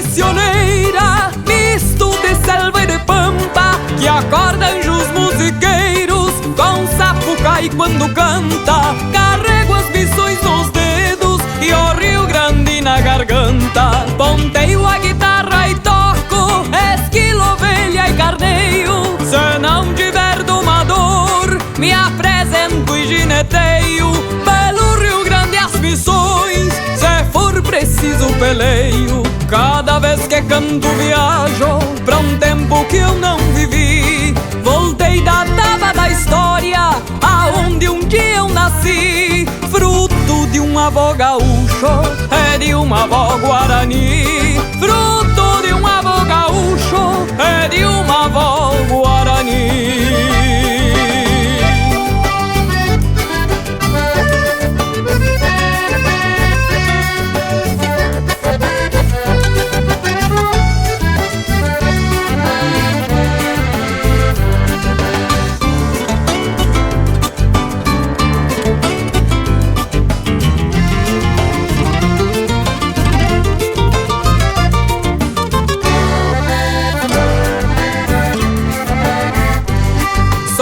missioneira, misto de selva e de pampa, que acorda anjos musiqueiros com sapucai quando canta. Carrego as missões nos dedos e o Rio Grande na garganta. Ponteio a guitarra e toco, esquilo, ovelha e carneio. Se não tiver domador, me apresento e gineteio. Pelo Rio Grande as missões, se for preciso peleio. Cada vez que canto viajo pra um tempo que eu não vivi. Voltei da taba da história, aonde um dia eu nasci. Fruto de um avô gaúcho, é de uma avó guarani. Fruto de um avô gaúcho, é de uma avó guarani.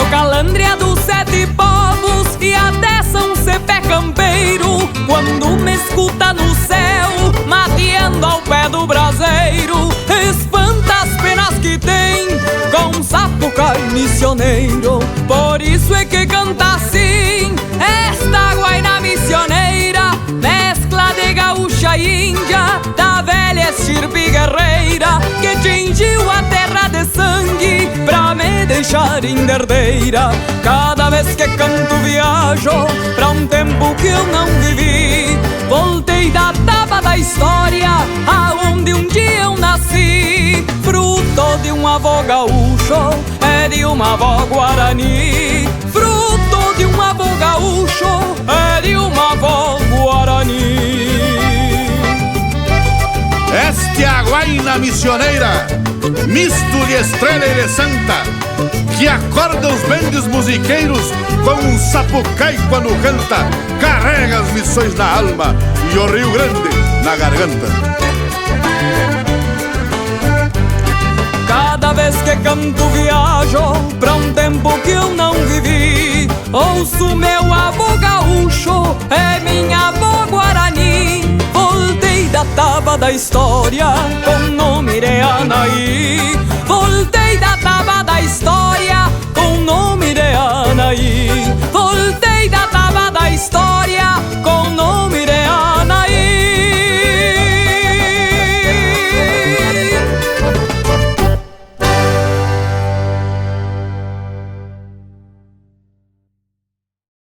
Calandria dos sete povos e até São Cepé campeiro. Quando me escuta no céu, mateando ao pé do braseiro, espanta as penas que tem com sapucai missioneiro. Por isso é que canta assim esta guaina missioneira, mescla de gaúcha e índia, da velha estirpe guerreira, que tingiu a terra de sangue pra me deixar herdeira. Cada vez que canto viajo pra um tempo que eu não vivi. Voltei da taba da história, aonde um dia eu nasci. Fruto de um avô gaúcho, é de uma avó guarani. Fruto de um avô gaúcho, é de uma avó guarani. Esta é a guaina missioneira, misto de estrela e de santa, que acorda os bendes musiqueiros com um sapucai quando canta. Carrega as missões na alma e o Rio Grande na garganta. Cada vez que canto viajo pra um tempo que eu não vivi. Ouço meu avô gaúcho, é minha avó guarani. Voltei da taba da história com nome de Anaí.